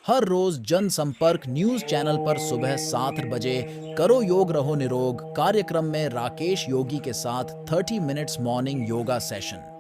हर रोज जनसंपर्क news channel पर सुबह 7 बजे करो योग रहो निरोग कार्यक्रम में राकेश योगी के साथ 30 मिनट्स मॉर्निंग योगा सेशन।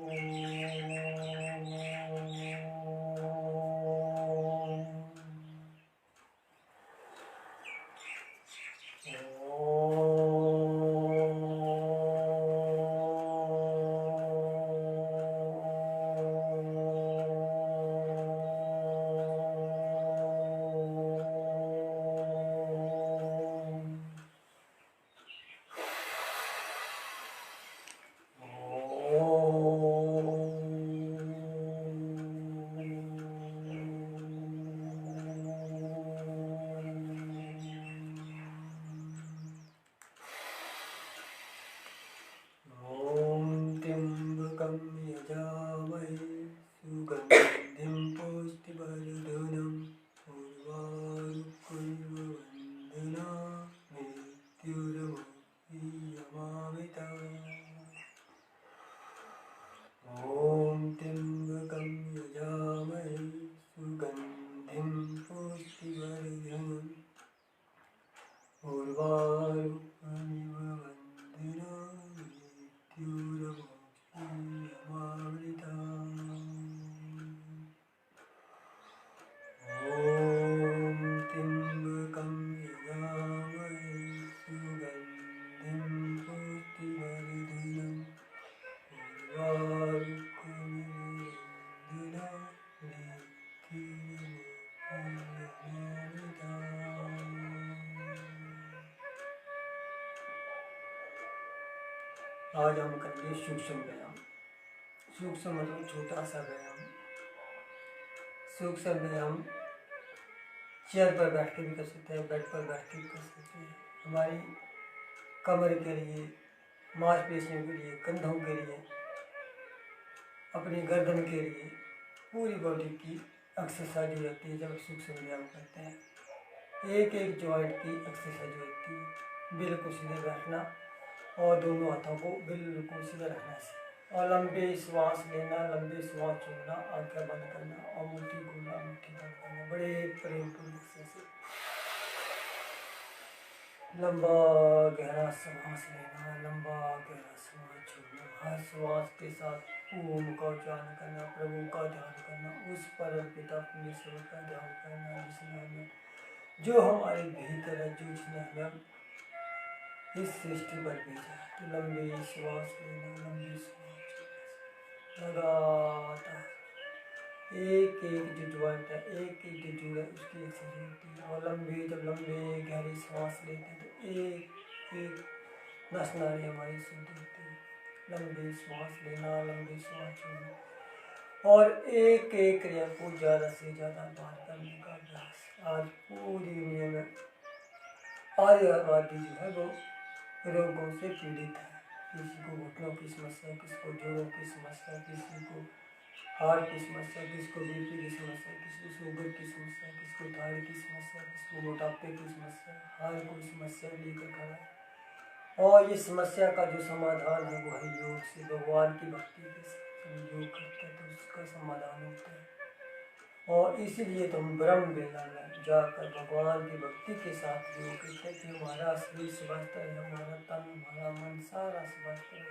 यजामहे सुगन्धिं पुष्टिवर्धनम् उर्वारुकमिव वन्दना मृत्युर्मुक्षीयमामृतात्। ॐ त्र्यम्बकं यजामहे सुगन्धिं पुष्टिवर्धनम् उर्वारुकमिव वन्दना आज हम करेंगे सूक्ष्म व्यायाम। सूक्ष्म मतलब छोटा सा व्यायाम। सूक्ष्म व्यायाम चेयर पर बैठ के भी कर सकते हैं, बेड पर बैठ के भी कर सकते हैं। हमारी कमर के लिए, मांसपेशियों के लिए, कंधों के लिए, अपनी गर्दन के लिए, पूरी बॉडी की एक्सरसाइज हो जाती है जब सूक्ष्म व्यायाम करते हैं। एक एक जॉइंट की एक्सरसाइज होती है। बिल्कुल सीधे बैठना और दोनों हाथों को बिल्कुल सीधा रखना है और लंबे श्वास लेना, लंबे श्वास छोड़ना, आंखें बंद करना और मुट्ठी खोलना, मुट्ठी बंद करना, बड़े प्रेम पूर्वक से लंबा गहरा श्वास लेना, लंबा गहरा श्वास छोड़ना। हर श्वास के साथ ओम का उच्चारण करना, प्रभु का ध्यान करना, उस परम पिता परमेश्वर का ध्यान करना जिसने हमें, जो हमारे भीतर है, जो जिसने हमें इस सृष्टि पर भेजा है। तो लंबी श्वास लेना, लंबी श्वास लगातार एक एक जो ज्वाइंट है, एक एक जो जोड़ है उसकी एक्सरसाइज होती है। और जब लंबे गहरी श्वास लेते हैं तो एक एक नस नाड़ी हमारी शुद्ध होती है। लंबी श्वास लेना, लंबी श्वास छोड़ना और एक एक क्रिया को ज़्यादा से ज़्यादा बार करने का अभ्यास। आज पूरी दुनिया में आबादी जो है वो रोगों से पीड़ित है। किसी को घुटनों की समस्या, किसी को जोड़ों की समस्या, किसी को हार्ट की समस्या, किसी को बीपी की समस्या, किसी को शुगर की समस्या, किसी को थायराइड की समस्या, किसी को मोटापे की समस्या। हर कोई समस्या लेकर खड़ा है और ये समस्या का जो समाधान है वो है योग से। भगवान की भक्ति के साथ योग करते हैं तो उसका समाधान होता है। और इसीलिए तो हम ब्रह्म बेला में जाकर भगवान की भक्ति के साथ योग करते हैं कि हमारा शरीर स्वस्थ है, हमारा तन, हमारा मन सारा स्वस्थ है।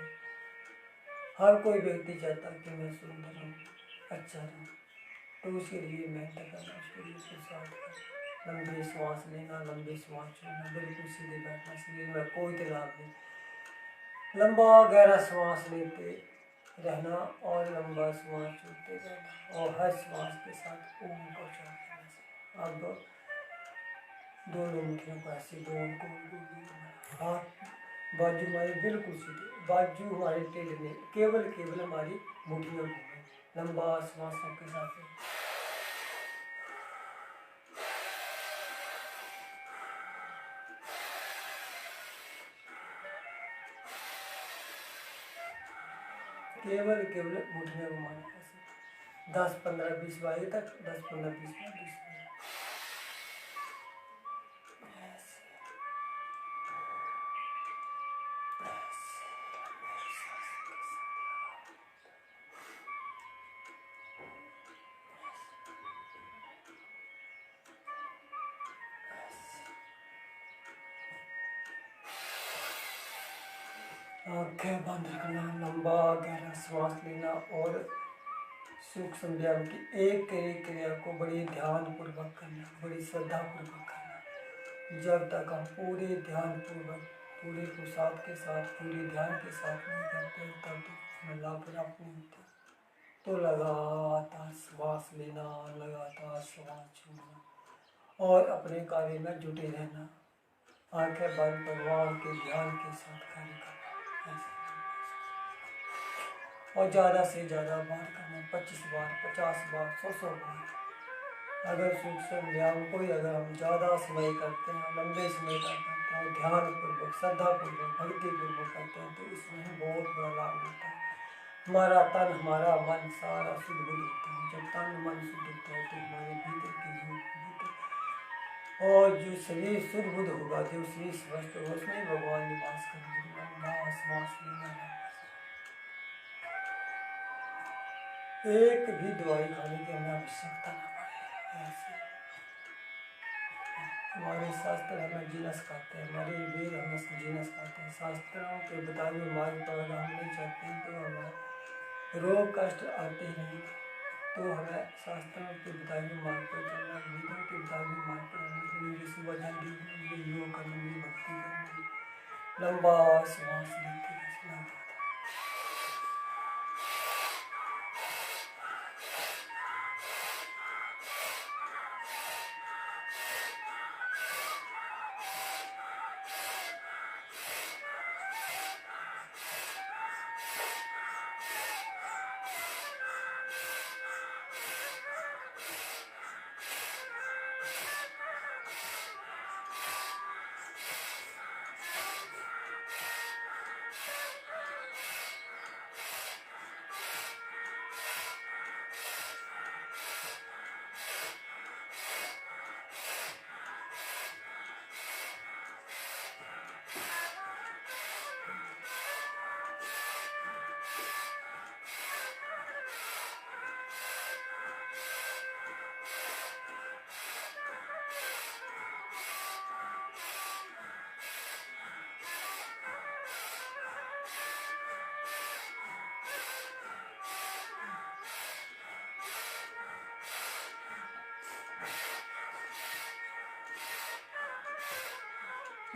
हर कोई व्यक्ति चाहता है कि मैं सुंदर हूँ, अच्छा रहूँ, तो उसके लिए मेहनत करना, उसके लिए पुरुषार्थ करना, लंबी श्वास लेना, लंबी श्वास छोड़ना, बिल्कुल सीधे बैठना, शरीर में कोई तनाव नहीं, लंबा गहरा श्वास लेते रहना और लंबा श्वास छोड़ते रहना और हर श्वास के साथ ओम का उच्चारण करना। अब दोनों मुट्ठियों को ऐसे गोल गोल गोल हाथ बाजू हमारे बिल्कुल सीधे, बाजू हमारे टेढ़े नहीं, केवल हमारी मुट्ठियाँ घूमें। लंबा श्वासों के साथ केवल मुट्ठियाँ घुमाना ऐसे 10-15-20 बार तक, 10-15-20 बार आंखें बंद रखना, लंबा गहरा श्वास लेना और सूक्ष्म व्यायाम की एक एक क्रिया को बड़ी ध्यानपूर्वक करना, बड़ी श्रद्धापूर्वक करना। जब तक हम पूरे ध्यानपूर्वक, पूरे पुरुषार्थ के साथ, पूरे ध्यान के साथ नहीं करते तब तक उसमें लाभ प्राप्त नहीं होता। तो लगातार श्वास लेना, लगातार श्वास छोड़ना और अपने कार्य में जुटे रहना। आंखें बंद भगवान के ध्यान के साथ कार्य करना, ऐसे और ज़्यादा से ज़्यादा बार करना, 25 बार, 50 बार, 100 बार। अगर सूक्ष्म व्यायाम को ही अगर हम ज़्यादा समय करते हैं, लंबे समय तक करते हैं, ध्यानपूर्वक, श्रद्धापूर्वक, भक्तिपूर्वक करते हैं तो इसमें बहुत बड़ा लाभ मिलता है। हमारा तन, हमारा मन सारा शुद्ध बुद्ध होता है। जब तन मन शुद्ध होता है तो हमारे भीतर की और जो शरीर शुद्ध बुद्ध होगा, जो शरीर स्वस्थ होगा, उसमें भगवान निवास करेंगे। श्वास लेना है। एक भी दवाई खाने की हमें आवश्यकता न पड़े। ऐसे हमारे शास्त्र हमें जीना सिखाते हैं, हमारे वेद हमें जीना सिखाते हैं। शास्त्रों के बताए हुए मार्ग पर अगर हम नहीं चलते हैं तो हमें रोग कष्ट आते ही नहीं। तो हमें शास्त्रों के बताए हुए मार्ग पर चलना, वेदों के बताए हुए मार्ग पर चलना। मुझे सुबह जल्दी मुझे योग करना, मुझे भक्ति करनी, लंबा श्वास लेते रहना।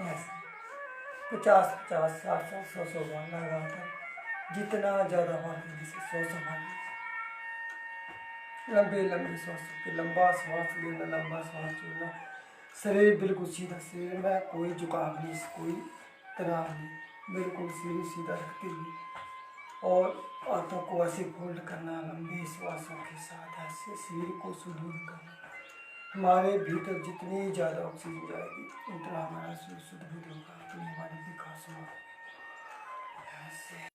ऐसे 50, 50, 60, 100 बार लगाकर जितना ज़्यादा बार जैसे 100 बार लंबे लंबे श्वासों के, लंबा श्वास लेना, लंबा श्वास छोड़ना। शरीर बिल्कुल सीधा, शरीर में कोई झुकाव नहीं, कोई तनाव नहीं, बिल्कुल शरीर सीधा रखते हुए और हाथों को ऐसे फोल्ड करना, लंबे श्वासों के साथ ऐसे शरीर को सुदृढ़ करना। हमारे भीतर जितनी ज़्यादा ऑक्सीजन जाएगी उतना हमारा शरीर सुदृढ़ होगा, उतनी हमारी विकास होगा। ऐसे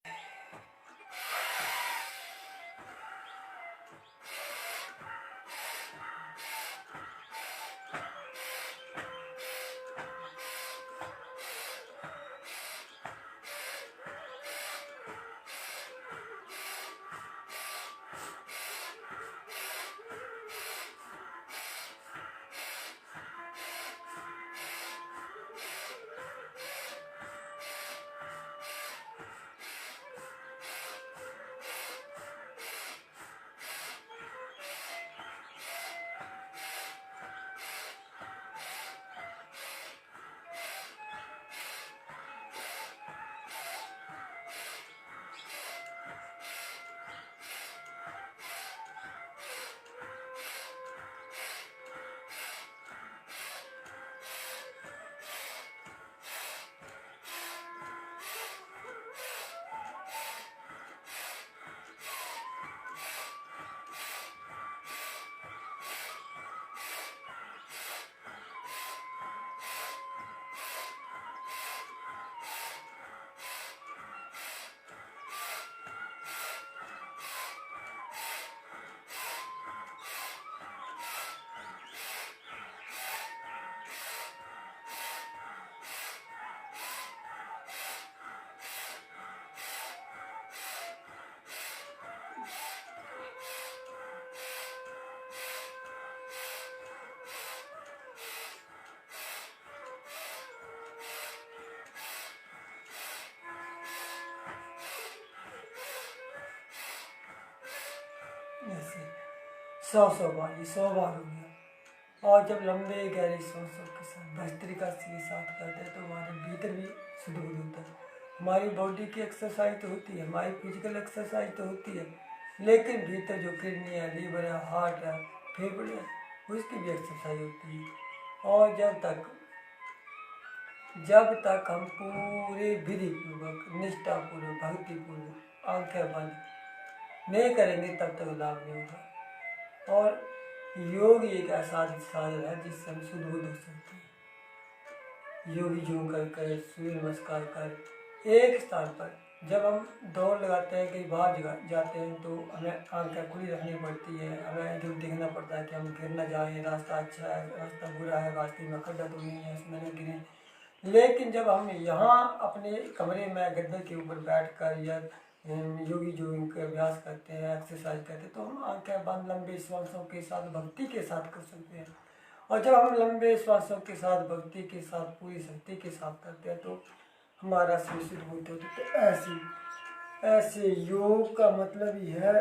ऐसे 100 बार, ये 100 बार हो गया। और जब लंबे गहरे सांसों के साथ भस्त्रिका के साथ करते हैं तो हमारे भीतर भी शुद्ध बुद्ध होता है। हमारी बॉडी की एक्सरसाइज तो होती है, हमारी फिजिकल एक्सरसाइज तो होती है, लेकिन भीतर जो किडनी है, लीवर है, हार्ट है, फेफड़े है, उसकी भी एक्सरसाइज होती है। और जब तक हम पूरे विधि पूर्वक, निष्ठापूर्वक, भक्तिपूर्वक आंखें बंद नहीं करेंगे तब तक लाभ नहीं होगा। और योग एक ऐसा साधन है जिससे हम शुद्ध बुद्ध हो सकते हैं। योगी योग कर सूर्य नमस्कार कर एक स्थान पर जब हम दौड़ लगाते हैं, कहीं बाहर जाते हैं तो हमें आंखें खुली रखनी पड़ती है, हमें इधर देखना पड़ता है कि हम गिर न जाएं, रास्ता अच्छा है, रास्ता बुरा है, रास्ते में खड्डा तो नहीं है, उसमें न गिरें। लेकिन जब हम यहाँ अपने कमरे में गद्दे के ऊपर बैठकर या योगी जो इनके अभ्यास करते हैं, एक्सरसाइज करते हैं, तो हम आंखें बंद लंबे श्वासों के साथ भक्ति के साथ कर सकते हैं। और जब हम लंबे श्वासों के साथ भक्ति के साथ पूरी शक्ति के साथ करते हैं तो हमारा शरीर शुद्ध होते होते तो ऐसे योग का मतलब ही है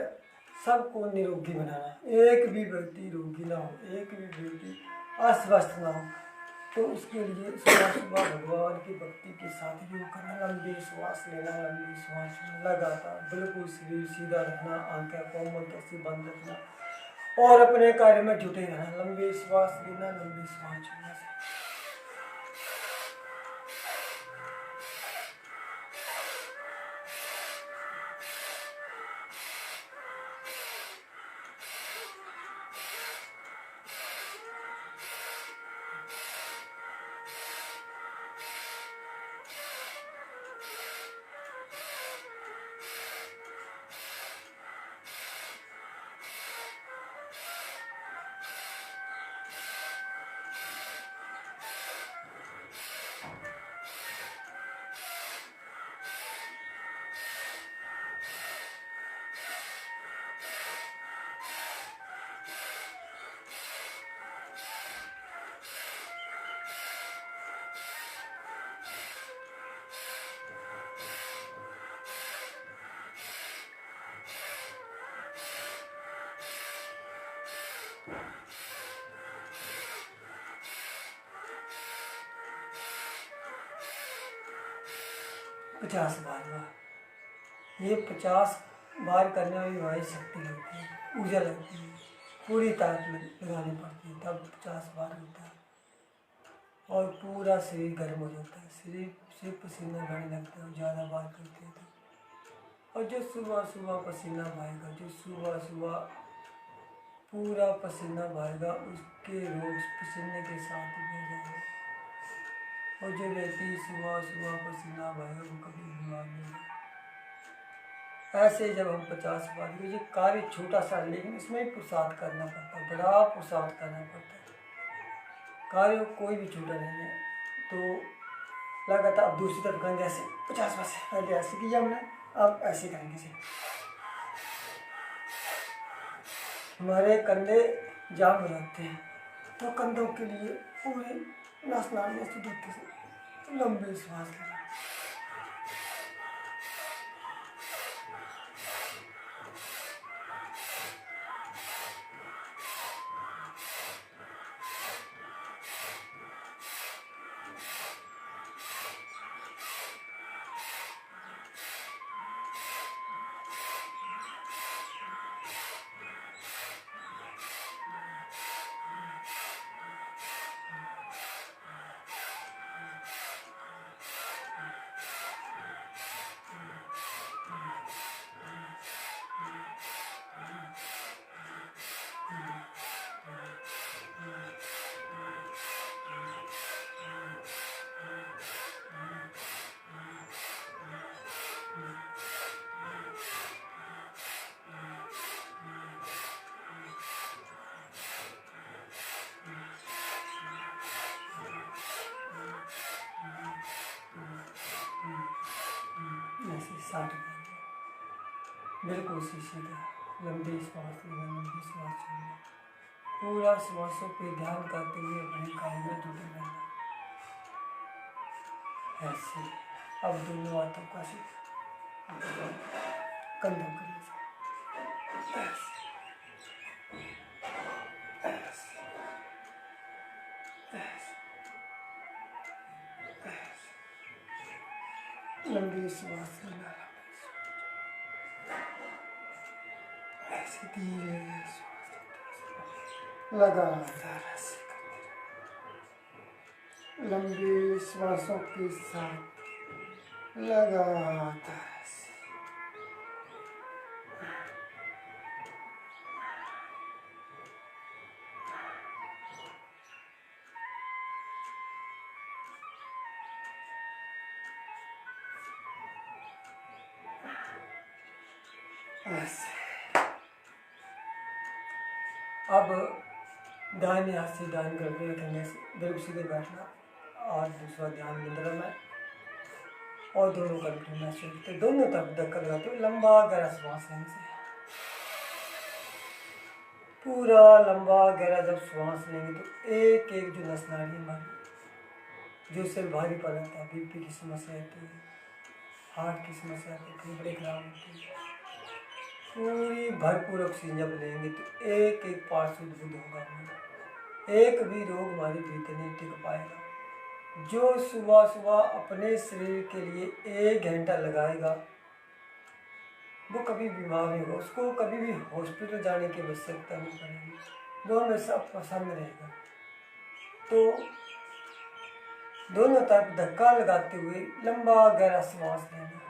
सबको निरोगी बनाना। एक भी व्यक्ति रोगी ना हो, एक भी व्यक्ति अस्वस्थ ना हो, तो उसके लिए सुबह सुबह भगवान की भक्ति के साथ योग करना, लंबी श्वास लेना, लंबी श्वास लेना, लगातार बिल्कुल शरीर सीधा रखना, आंखें कोमल से बंद रखना और अपने कार्य में जुटे रहना, लंबी श्वास लेना, लंबी श्वास छोड़ना। पचास बार हुआ। ये 50 बार करने में हमारी शक्ति लगती है, ऊर्जा लगती है, पूरी ताकत लगानी पड़ती है, तब 50 बार होता है और पूरा शरीर गर्म हो जाता है, शरीर से पसीना बहने लगता है ज़्यादा बार करते हैं तो। और जो सुबह सुबह पसीना बहेगा, जो सुबह सुबह पूरा पसीना बहेगा, उसके रोग पसीने के साथ ही बह जाएंगे। और जो व्यक्ति सुबह सुबह पसीना बहेगा वो कभी बीमार नहीं होगा। ऐसे जब हम 50 बार, ये कार्य छोटा सा लेकिन इसमें भी पुरुषार्थ करना पड़ता है, बड़ा पुरुषार्थ करना पड़ता है। कार्य कोई भी छोटा नहीं है। तो लगातार अब दूसरी तरफ करेंगे ऐसे 50 बार से, पहले ऐसे किया हमने, अब ऐसे करेंगे से। हमारे कंधे जाम हो जाते हैं तो कंधों के लिए पूरी नस नालियाँ शुद्ध से लंबी श्वास लेना। ऐसे 60 बिल्कुल सीधा लंबी श्वास लेना, लंबी श्वास छोड़ना, पूरा श्वासों पे ध्यान करते हुए अपने कार्य में जुटे रहना। ऐसे अब दोनों हाथों का कंधों के नीचे ऐसे लंबी सांस लेना, ऐसे धीरे सांस लेते, लगातार ऐसे करते, लंबी श्वासों के साथ लगातार ऐसे। अब दाहिने हाथ से दाहिने करके रखेंगे, बिल्कुल सीधे बैठना और दूसरा ध्यान मुद्रा में, और दोनों कंधे में चलते, दोनों तरफ धक्का लगाते हुए लंबा गहरा श्वास लेने से, पूरा लंबा गहरा जब श्वास लेंगे तो एक एक जो नस नाड़ी हमारी जो सिर भारी पड़ जाता है, बीपी की समस्या आती है, हार्ट की समस्या आती है, फेफड़े खराब होती है, पूरी भरपूर ऑक्सीजन जब लेंगे तो एक एक पार्ट शुद्ध बुद्ध होगा हमारा, एक भी रोग हमारे भीतर नहीं टिक पाएगा। जो सुबह सुबह अपने शरीर के लिए 1 घंटा लगाएगा वो कभी बीमार नहीं होगा, उसको कभी भी हॉस्पिटल जाने की आवश्यकता नहीं पड़ेगी, वो हमेशा पसंद रहेगा। तो दोनों तरफ धक्का लगाते हुए लंबा गहरा सांस लेना,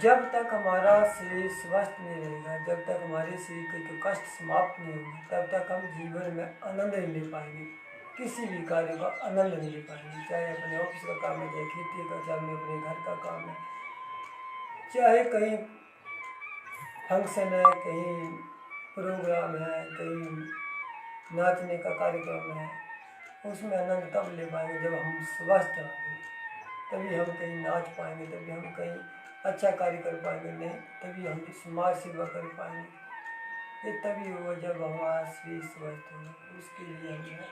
जब तक हमारा शरीर स्वस्थ नहीं रहेगा, जब तक हमारे शरीर के कष्ट समाप्त नहीं होंगे, तब तक हम जीवन में आनंद नहीं ले पाएंगे, किसी भी कार्य का आनंद नहीं ले पाएंगे, चाहे अपने ऑफिस का काम है, चाहे खेती का, चाहे अपने घर का काम है, चाहे कहीं फंक्शन है, कहीं प्रोग्राम है, कहीं नाचने का कार्यक्रम है, उसमें आनंद तब ले पाएंगे जब हम स्वस्थ होंगे, तभी हम कहीं नाच पाएंगे, तभी हम कहीं अच्छा कार्य कर पाएंगे, नहीं तभी हम समाज सेवा कर पाएंगे। ये तभी होगा जब हमारा शरीर स्वस्थ होगा। उसके लिए हमें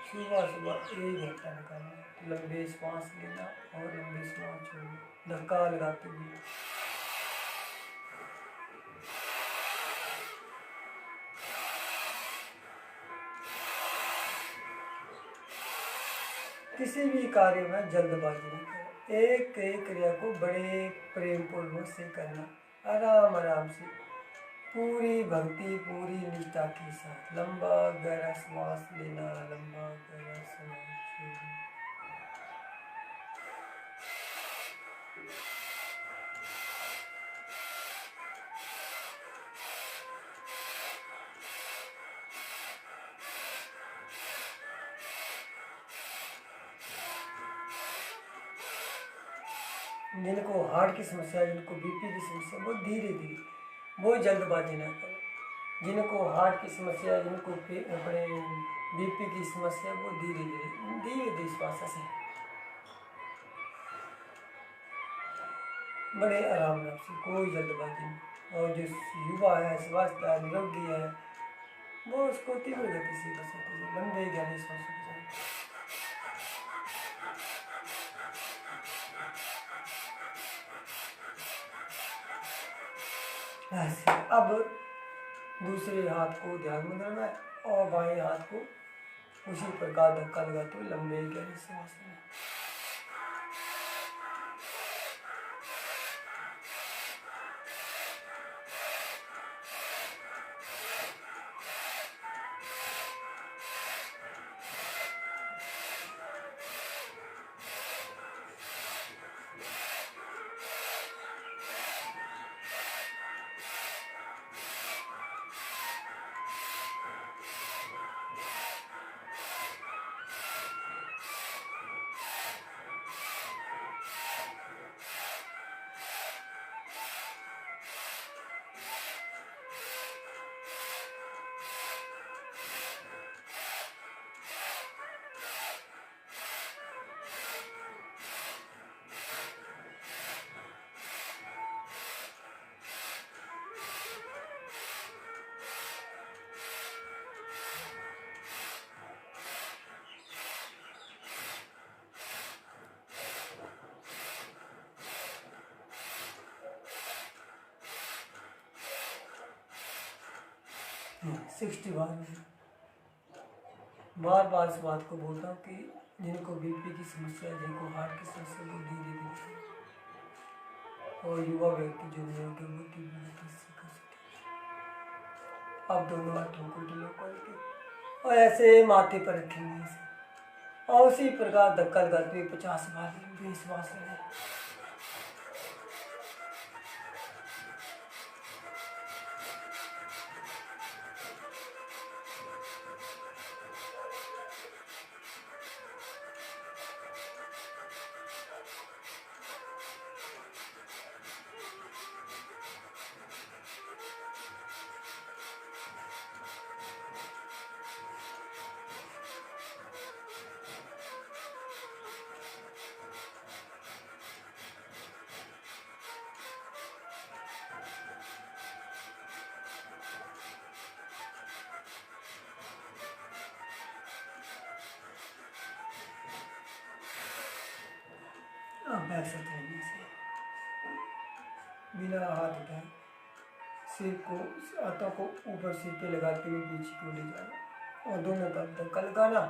सुबह सुबह 1 घंटा निकालना, लंबे सांस लेना और लंबे सांस छोड़ना, धक्का लगाते हुए। किसी भी कार्य में जल्दबाजी नहीं करना, एक एक क्रिया को बड़े प्रेम पूर्वक से करना, आराम आराम से, पूरी भक्ति पूरी निष्ठा के साथ लंबा गहरा श्वास लेना, लंबा गहरा श्वास छोड़ना। जिनको हार्ट की समस्या है, जिनको बीपी की समस्या, वो धीरे धीरे, वो जल्दबाजी ना करें। जिनको हार्ट की समस्या है, जिनको अपने बीपी की समस्या, वो धीरे धीरे धीरे धीरे श्वास से बड़े आराम से, कोई जल्दबाजी नहीं। और जो युवा है, स्वस्थ है, निरोगी है, वो उसको तीव्र गति से कर सकते हैं, लंबे गहरे श्वासों के साथ। ऐसे अब दूसरे हाथ को ध्यान मुद्रा में और बाएं हाथ को उसी प्रकार धक्का लगाते हुए लंबे गहरे सांस लेना। हाँ, 61 बार बार इस बात को बोलता हूँ कि जिनको बीपी की समस्या है, जिनको हार्ट की समस्या, को धीरे धीरे और युवा व्यक्ति जो निरोगी बुद्धि सीख सकते हैं। अब दोनों हाथों को ढीला करके और ऐसे माथे पर रखेंगे इसे और उसी प्रकार धक्का लगाते हुए 50 बार लंबी श्वास लें। अब ऐसा तरीके से बिना हाथ उठाए सिर को, हाथों को ऊपर सिर पे लगाते हुए पीछे को ले जाना और दोनों तरफ धक्का लगाना।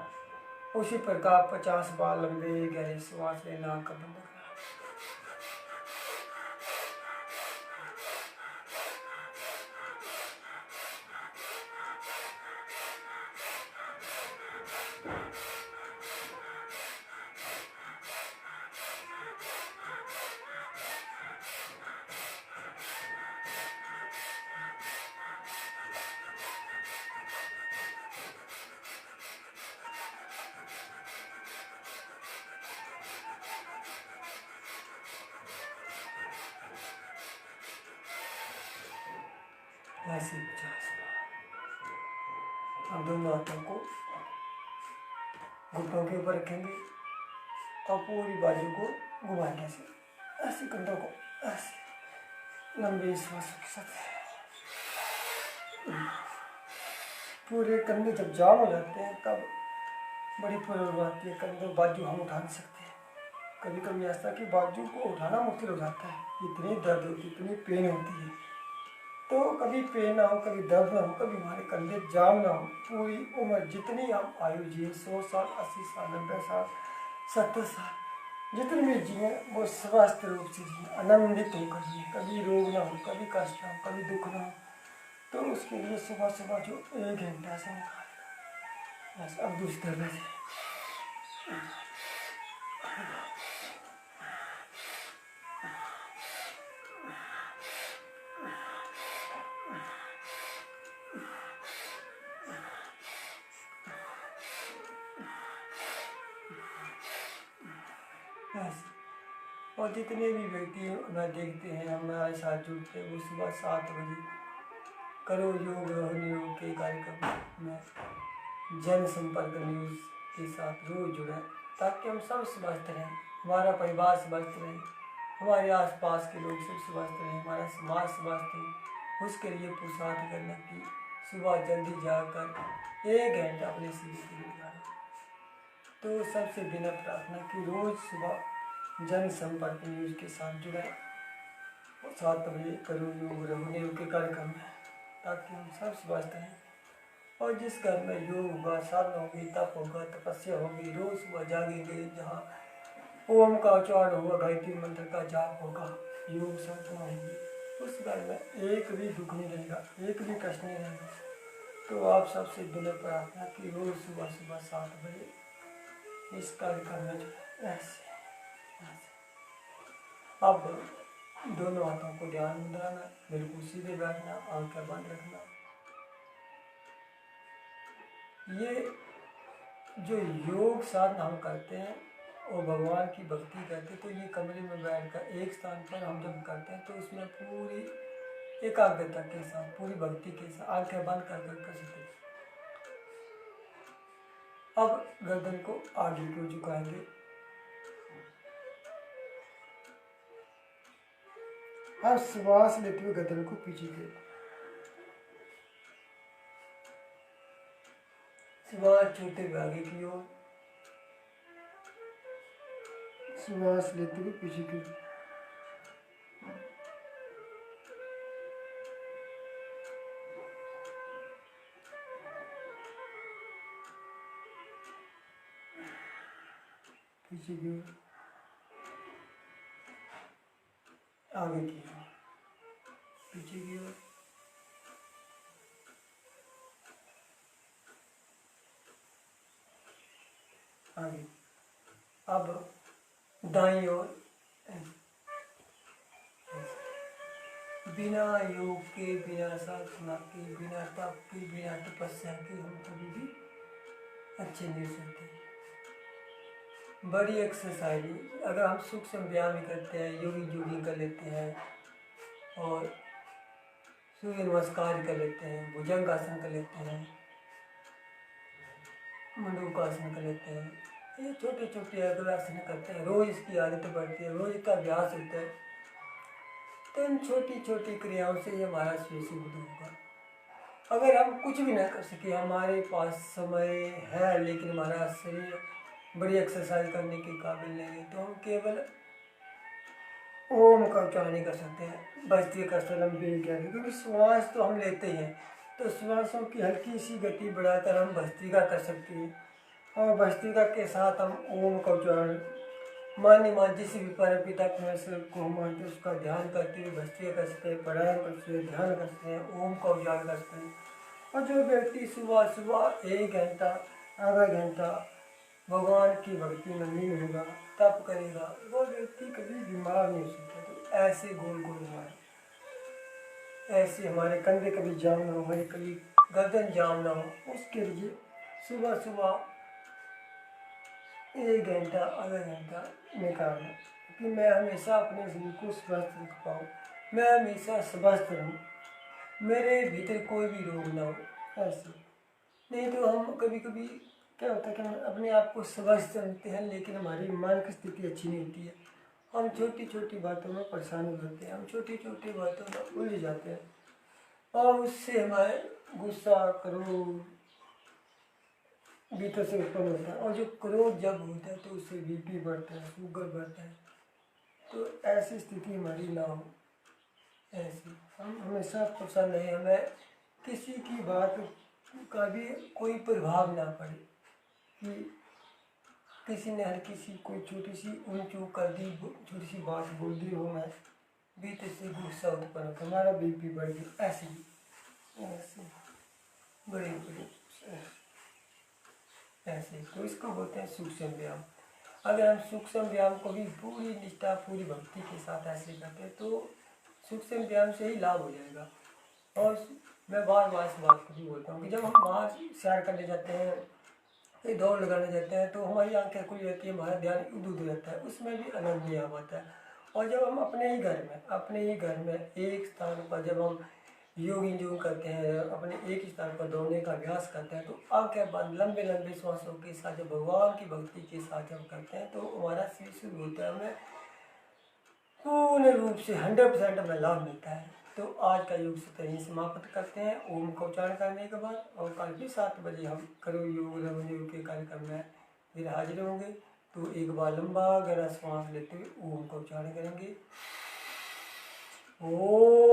उसी प्रकार 50 बार लंबे गहरे श्वास लेना, आँख बंद रखना। ऐसे 50 बार। अब दोनों हाथों को घुटनों के ऊपर रखेंगे और पूरी बाजू को घुमाएंगे ऐसे कंधों को ऐसे लंबी श्वास के साथ। पूरे कंधे जब जाम हो जाते हैं तब बड़ी प्रॉब्लम आती है। कंधों बाजू हम उठा नहीं सकते हैं। कभी कभी ऐसा कि बाजू को उठाना मुश्किल हो जाता है, इतनी दर्द होती है, इतनी पेन होती है। तो कभी पेन ना हो, कभी दर्द ना हो, कभी हमारे कंधे जाम ना हो, पूरी उम्र जितनी हम आयु जिए 100 साल, 80 साल, 90 साल, 70 साल, जितनी भी जिए वो स्वस्थ रूप से जिए, आनंदित होकर जिए, कभी रोग ना हो, कभी कष्ट ना हो, कभी दुख ना हो। तो उसके लिए सुबह सुबह जो 1 घंटा से निकालेगा। बस अब दूसरी तरफ से और जितने भी व्यक्ति हमें देखते हैं, हमारे साथ जुड़ते हैं, वो सुबह 7 बजे करो योग रहो निरोग के कार्यक्रम में जन संपर्क न्यूज़ के साथ रोज जुड़े, ताकि हम सब स्वस्थ रहें, हमारा परिवार स्वस्थ रहे, हमारे आसपास के लोग सब स्वस्थ रहें, हमारा समाज स्वस्थ हो। उसके लिए पुरुषार्थ करना कि सुबह जल्दी जाकर 1 घंटा अपने शरीर के लिए निकालें। तो सबसे बिना प्रार्थना कि रोज सुबह जन संपर्क न्यूज़ के साथ जुड़े और 7 बजे करो योग रहो निरोग के कार्यक्रम में, ताकि हम सब स्वस्थ रहें। और जिस घर में योग होगा, साधना होगी, तप होगा, तपस्या होगी, रोज सुबह जागेंगे, जहाँ ओम का उच्चारण होगा, गायत्री मंत्र का जाप होगा, योग साधना होगी, उस घर में एक भी दुख नहीं रहेगा, एक भी कष्ट नहीं रहेगा। तो आप सबसे विनम्र प्रार्थना कि रोज सुबह सुबह 7 बजे इस कार्यक्रम में ऐसे अब दोनों हाथों को ध्यान में लगाना, बिल्कुल सीधे बैठना, आंखें बंद रखना। ये जो योग साधना हम करते हैं और भगवान की भक्ति करते हैं, तो ये कमरे में बैठकर एक स्थान पर हम जब करते हैं तो उसमें पूरी एकाग्रता के साथ, पूरी भक्ति के साथ आंखें बंद कर सकते हैं। अब गर्दन को आगे को झुकाएंगे, हर श्वास लेते हुए गर्दन को पीछे की श्वास छोड़ते हुए आगे की ओर, श्वास लेते हुए पीछे की ओर। पीछे की ओर, आगे की ओर, पीछे की ओर, आगे। अब दाईं ओर, बिना योग के, बिना साधना के, बिना तप के, बिना तपस्या के हम कभी भी अच्छे नहीं हो सकते। बड़ी एक्सरसाइज, अगर हम सूक्ष्म व्यायाम करते हैं, जॉगिंग कर लेते हैं और सूर्य नमस्कार कर लेते हैं, भुजंगासन कर लेते हैं, मंडूकासन कर लेते हैं, ये छोटे छोटे अगर आसन करते हैं, रोज इसकी आदत पड़ती है, रोज का अभ्यास होता है, तो इन छोटी छोटी क्रियाओं से ये हमारा शरीर शुद्ध होगा। अगर हम कुछ भी ना कर सके, हमारे पास समय है लेकिन हमारा शरीर बड़ी एक्सरसाइज करने के काबिल नहीं है, तो हम केवल ओम का उच्चारण नहीं कर सकते हैं, भस्त्रिका लंबी गहरी, क्योंकि श्वास तो हम लेते हैं, तो श्वासों की हल्की सी गति बढ़ाकर हम भस्त्रिका कर सकते हैं, और भस्त्रिका के साथ हम ओम का उच्चारण मान जिस भी परमपिता परमेश्वर को हम मानते हैं उसका ध्यान करते हुए भस्त्रिका कर सकते हैं, प्राणायाम करते हैं, ध्यान करते हैं, ओम का उच्चारण करते हैं। और जो व्यक्ति सुबह सुबह 1 घंटा, आधा घंटा भगवान की भक्ति में लीन होगा, तप करेगा, वो व्यक्ति कभी बीमार नहीं हो सकता। तो ऐसे गोल गोल हमारे, ऐसे हमारे कंधे कभी जाम ना हो, हमारे कभी गर्दन जाम ना हो, उसके लिए सुबह सुबह 1 घंटा, आधा घंटा निकालना, कि मैं हमेशा अपने शरीर को स्वस्थ रख पाऊँ, मैं हमेशा स्वस्थ रहूँ, मेरे भीतर कोई भी रोग ना हो। ऐसे नहीं तो हम कभी कभी क्या होता है कि हम अपने आप को स्वस्थ समझते हैं लेकिन हमारी मान की स्थिति अच्छी नहीं होती है, हम छोटी छोटी बातों में परेशान हो जाते हैं, हम छोटी छोटी बातों में उलझ जाते हैं, और उससे हमारे गुस्सा, क्रोध भीतर से उत्पन्न होता है, और जो क्रोध जब होता है तो उससे बीपी बढ़ता है, शुगर बढ़ता है। तो ऐसी स्थिति हमारी ना हो, ऐसी हम हमेशा परेशान नहीं, हमें किसी की बात का भी कोई प्रभाव ना पड़े, कि किसी ने हर किसी कोई छोटी सी ऊंच चूक कर दी, छोटी सी बात बोल दी हो, मैं भीतर से गुस्सा उत्पन्न होता, हमारा बीपी बढ़ गया, ऐसे बड़े बड़े ऐसे। तो इसको बोलते हैं सूक्ष्म व्यायाम। अगर हम सूक्ष्म व्यायाम को भी पूरी निष्ठा, पूरी भक्ति के साथ ऐसे करते हैं तो सूक्ष्म व्यायाम से ही लाभ हो जाएगा। और मैं बार बार इस बात को भी बोलता हूँ कि जब हम बाहर सैर करने जाते हैं, ये दौड़ लगाने जाते हैं, तो हमारी आंखें खुली रहती है, हमारा ध्यान इधर उधर रहता है, उसमें भी आनंद नहीं आ पाता है। और जब हम अपने ही घर में एक स्थान पर जब हम योग करते हैं, अपने एक ही स्थान पर दौड़ने का अभ्यास करते हैं, तो आंखें बंद लंबे लंबे श्वासों के साथ जब भगवान की भक्ति के साथ जब करते हैं, तो हमारा शरीर शुद्ध होता है, हमें पूर्ण रूप से 100% हमें लाभ मिलता है। तो आज का योग सूत्र यहीं समाप्त करते हैं ओम का उच्चारण करने के बाद, और कल भी 7 बजे हम करो योग रमन योग के कार्यक्रम में फिर हाजिर होंगे। तो एक बार लंबा गहरा श्वास लेते हुए ओम का उच्चारण करेंगे। ओम